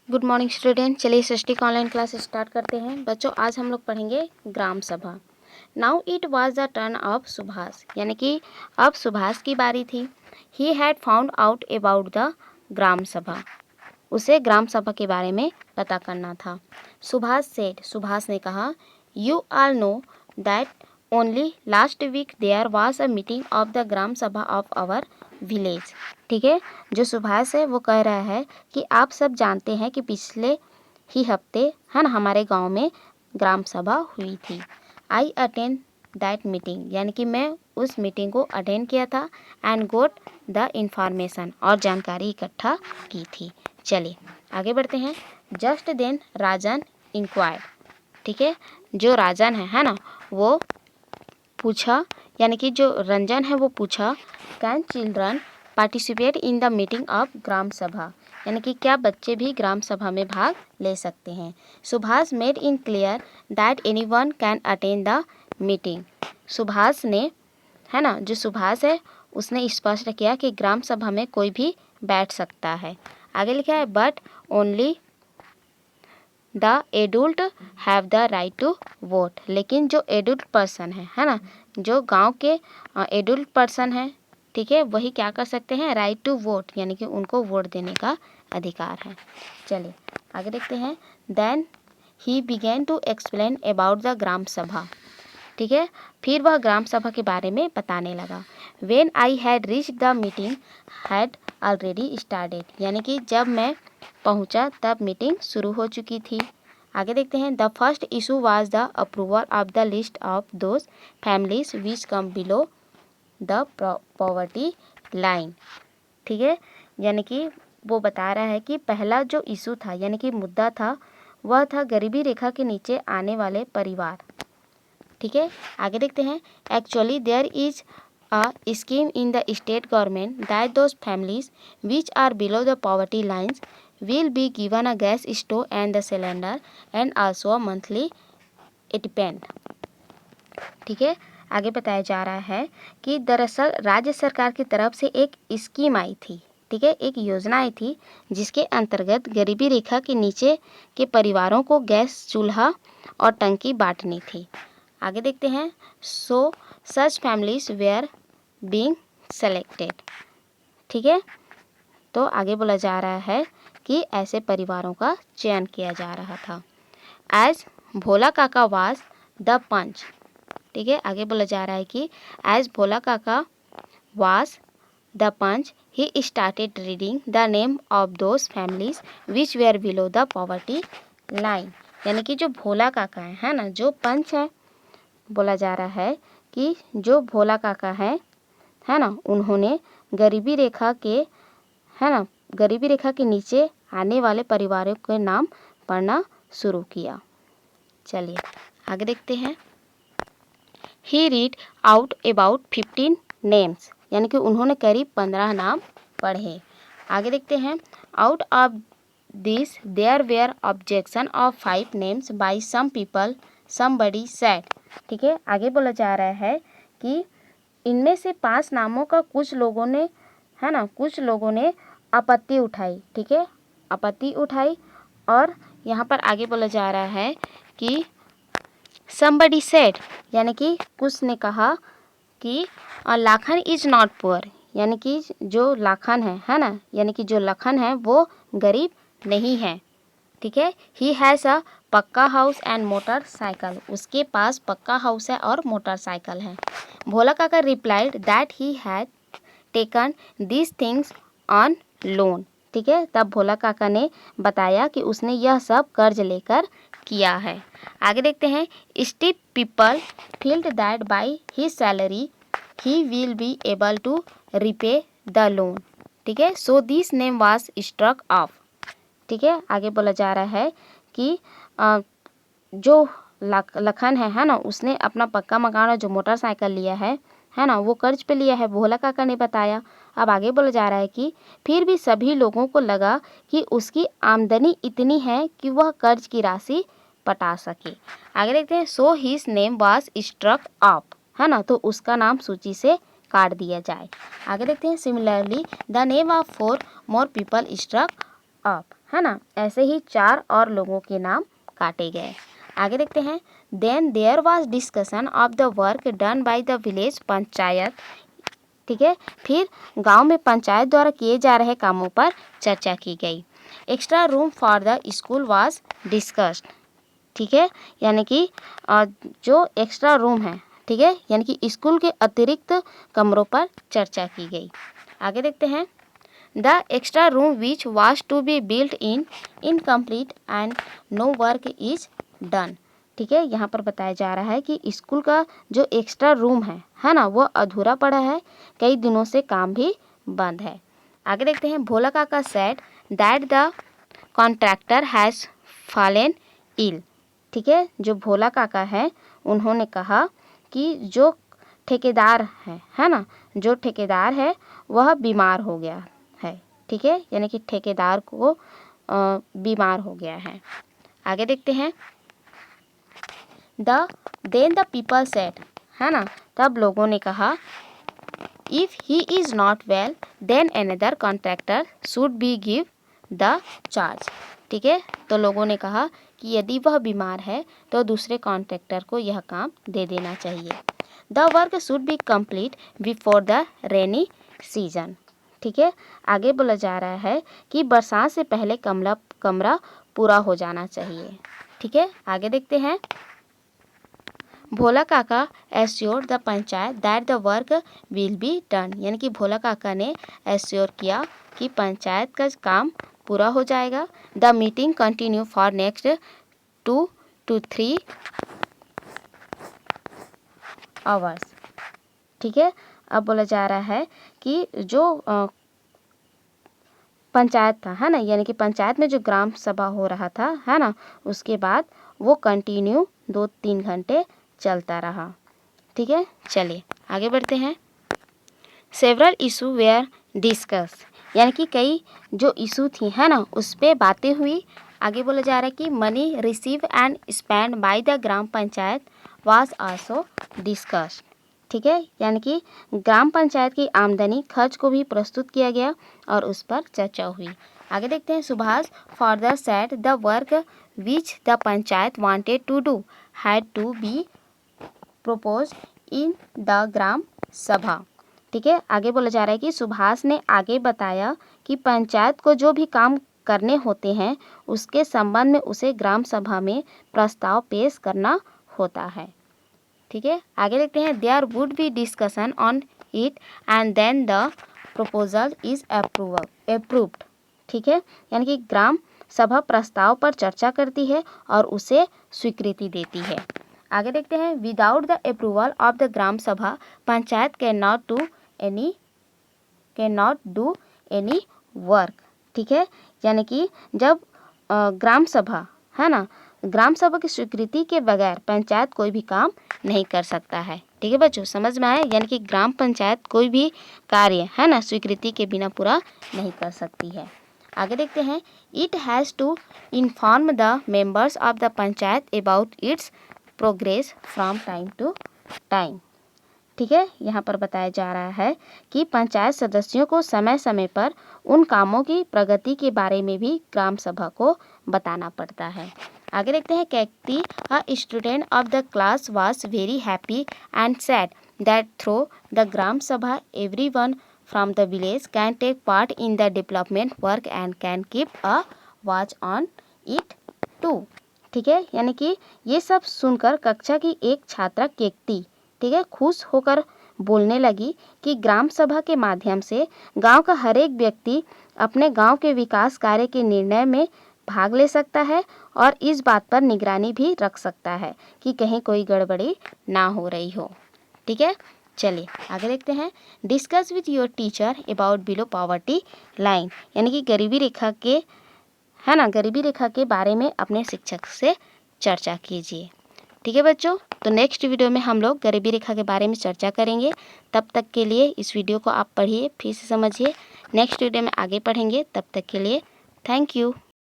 Good morning student. चलिए सृष्टि का online class start करते हैं। बच्चों आज हम लोग पढ़ेंगे gram sabha. Now it was the turn of Subhash, यानी कि अब सुभाष की बारी थी। He had found out about the gram sabha, उसे ग्राम सभा के बारे में पता करना था। सुभाष सेड, सुभाष ने कहा, you all know that only last week there was a meeting of the gram sabha of our village. ठीक है, जो सुभाष है वो कह रहा है कि आप सब जानते हैं कि पिछले ही हफ्ते है ना हमारे गांव में ग्राम सभा हुई थी। आई अटेंड दैट मीटिंग, यानी कि मैं उस मीटिंग को अटेंड किया था एंड गोट द इंफॉर्मेशन, और जानकारी इकट्ठा की थी। चलिए आगे बढ़ते हैं। जस्ट देन राजन इंक्वायर्ड, ठीक है, जो राजन है ना वो पूछा, यानी कि जो रंजन है वो पूछा, can children participate in the meeting of gram sabha, यानी कि क्या बच्चे भी ग्राम सभा में भाग ले सकते हैं। Subhash made in clear that anyone can attend the meeting. Subhash ने, है ना, जो सुभाष है उसने स्पष्ट किया कि ग्राम सभा में कोई भी बैठ सकता है। आगे लिखा है, but only the adult have the right to vote, लेकिन जो एडल्ट पर्सन है ना, जो गांव के एडल्ट पर्सन है, ठीक है, वही क्या कर सकते हैं, राइट टू वोट, यानी कि उनको वोट देने का अधिकार है। चलिए आगे देखते हैं। Then he began to explain about the gram sabha, ठीक है, फिर वह ग्राम सभा के बारे में बताने लगा। When I had reach the meeting had already started, यानी कि जब मैं पहुंचा तब मीटिंग शुरू हो चुकी थी। आगे देखते हैं। The first issue was the approval of the list of those families which come below the poverty line, ठीक है, यानी कि वो बता रहा है कि पहला जो इशू था, यानी कि मुद्दा था, वह था गरीबी रेखा के नीचे आने वाले परिवार। ठीक है, आगे देखते हैं। Actually there is a scheme in the state government that those families which are below the poverty lines will be given a gas stove and the cylinder and also a monthly stipend। ठीक है, आगे बताया जा रहा है कि दरअसल राज्य सरकार की तरफ से एक स्कीम आई थी, ठीक है, एक योजना आई थी जिसके अंतर्गत गरीबी रेखा के नीचे के परिवारों को गैस चूल्हा और टंकी बांटनी थी। आगे देखते हैं। सो सच फैमिलीज वेयर बीइंग सेलेक्टेड, ठीक है, तो आगे बोला जा रहा है कि ऐसे परिवारों का चयन किया जा रहा था। As Bhola Kaka was the पंच, ठीक है, आगे बोला जा रहा है कि as Bhola Kaka was the panch he started reading the name of those families which were below the poverty line, यानी कि जो भोला काका है ना, जो पंच है, बोला जा रहा है कि जो भोला काका है ना, उन्होंने गरीबी रेखा के, है ना, गरीबी रेखा के नीचे आने वाले परिवारों के नाम पढ़ना शुरू किया। चलिए आगे देखते हैं। ही रीड आउट अबाउट 15 नेम्स, यानी कि उन्होंने करीब 15 नाम पढ़े। आगे देखते हैं। Out of this there were objection of 5 names by some people somebody said, ठीक है, आगे बोला जा रहा है कि इनमें से 5 नामों का कुछ लोगों ने, है ना, कुछ लोगों ने आपत्ति उठाई, ठीक है, आपत्ति उठाई। और यहाँ पर आगे बोला जा रहा है कि somebody said, यानी कि कुछ ने कहा कि लाखन इज नॉट पुअर, यानी कि जो लाखन है ना, यानी कि जो लखन है वो गरीब नहीं है, ठीक है। ही हैज़ अ पक्का हाउस एंड मोटरसाइकिल, उसके पास पक्का हाउस है और मोटरसाइकिल है। भोला काका replied that he had taken these things on loan, ठीक है, तब भोला काका ने बताया कि उसने यह सब कर्ज लेकर किया है। आगे देखते हैं। Steep people felt that by his salary he will be able to repay the loan, ठीक है, so this name was struck off, ठीक है, आगे बोला जा रहा है कि जो लखन है ना, उसने अपना पक्का मकान और जो मोटरसाइकिल लिया है ना, वो कर्ज पे लिया है, भोला काका ने बताया। अब आगे बोला जा रहा है कि फिर भी सभी लोगों को लगा कि उसकी आमदनी इतनी है कि वह कर्ज की राशि पटा सके। आगे देखते हैं। So his name was struck off, है ना, तो उसका नाम सूची से काट दिया जाए। आगे देखते हैं। Similarly the name of 4 more people struck off, है ना। ऐसे ही 4 और लोगों के नाम काटे गए। आगे देखते हैं। Then there was discussion of the work done by the village panchayat. ठीक है, फिर गांव में पंचायत द्वारा किए जा रहे कामों पर चर्चा की गई। Extra room for the school was discussed. ठीक है, यानी कि जो एक्स्ट्रा रूम है, ठीक है, यानी कि स्कूल के अतिरिक्त कमरों पर चर्चा की गई। आगे देखते हैं। The extra room which was to be built in incomplete and no work is done. ठीक है, यहाँ पर बताया जा रहा है कि स्कूल का जो एक्स्ट्रा रूम है ना, वो अधूरा पड़ा है, कई दिनों से काम भी बंद है। आगे देखते हैं। Bhola Kaka said that the contractor has fallen ill. ठीक है, जो भोला काका है उन्होंने कहा कि जो ठेकेदार है ना, जो ठेकेदार है वह बीमार हो गया है। ठीक है, यानी कि ठेकेदार को बीमार हो गया है। आगे देखते हैं। देन द पीपल सेड, है ना, तब लोगों ने कहा if he is not well then another contractor should be give the charge. ठीक है, तो लोगों ने कहा कि यदि वह बीमार है तो दूसरे कॉन्ट्रैक्टर को यह काम दे देना चाहिए। The work should be complete before the rainy season. ठीक है, आगे बोला जा रहा है कि बरसात से पहले कमरा पूरा हो जाना चाहिए। ठीक है, आगे देखते हैं। भोला काका assured the panchayat that the work will be done. यानी कि भोला काका ने एश्योर किया कि पंचायत का काम पूरा हो जाएगा। The meeting continue for next 2 to 3 hours. ठीक है, अब बोला जा रहा है कि जो पंचायत था, है ना, यानी कि पंचायत में जो ग्राम सभा हो रहा था, है ना, उसके बाद वो कंटिन्यू 2-3 घंटे चलता रहा। ठीक है, चलिए आगे बढ़ते हैं। सेवरल इशू वेयर डिस्कस, यानी कि कई जो इशू थी, है ना, उस पर बातें हुई। आगे बोला जा रहा है कि money receive and spend by the gram panchayat was also discussed. ठीक है, यानी कि ग्राम पंचायत की आमदनी खर्च को भी प्रस्तुत किया गया और उस पर चर्चा हुई। आगे देखते हैं। Subhash further said the work which the panchayat wanted to do had to be propose in the gram sabha. ठीक है, आगे बोला जा रहा है कि सुभाष ने आगे बताया कि पंचायत को जो भी काम करने होते हैं उसके संबंध में उसे ग्राम सभा में प्रस्ताव पेश करना होता है। ठीक है, आगे देखते हैं। There would be discussion on it and then the proposal is approved. ठीक है, यानी कि ग्राम सभा प्रस्ताव पर चर्चा करती है और उसे स्वीकृति देती है। आगे देखते हैं। Without the approval of the gram sabha panchayat can not do any work. ठीक है, यानी कि जब ग्राम सभा, है ना, ग्राम सभा की स्वीकृति के बगैर पंचायत कोई भी काम नहीं कर सकता है। ठीक है बच्चों, समझ में आया? यानी कि ग्राम पंचायत कोई भी कार्य, है ना, स्वीकृति के बिना पूरा नहीं कर सकती है। आगे देखते हैं। It has to inform the members of the panchayat about its progress from time to time. ठीक है, यहाँ पर बताया जा रहा है कि पंचायत सदस्यों को समय समय पर उन कामों की प्रगति के बारे में भी ग्राम सभा को बताना पड़ता है। आगे देखते हैं। कैक्टी a student of the class was very happy and said that through the gram sabha everyone from the village can take part in the development work and can keep a watch on it too. ठीक है, यानी कि ये सब सुनकर कक्षा की एक छात्रा केकती, ठीक है, खुश होकर बोलने लगी कि ग्राम सभा के माध्यम से गांव का हर एक व्यक्ति अपने गांव के विकास कार्य के निर्णय में भाग ले सकता है और इस बात पर निगरानी भी रख सकता है कि कहीं कोई गड़बड़ी ना हो रही हो। ठीक है, चलिए आगे देखते हैं। Discuss with your teacher about below poverty line, यानी कि गरीबी रेखा के, है ना, गरीबी रेखा के बारे में अपने शिक्षक से चर्चा कीजिए। ठीक है बच्चों, तो नेक्स्ट वीडियो में हम लोग गरीबी रेखा के बारे में चर्चा करेंगे। तब तक के लिए इस वीडियो को आप पढ़िए, फिर से समझिए। नेक्स्ट वीडियो में आगे पढ़ेंगे, तब तक के लिए थैंक यू।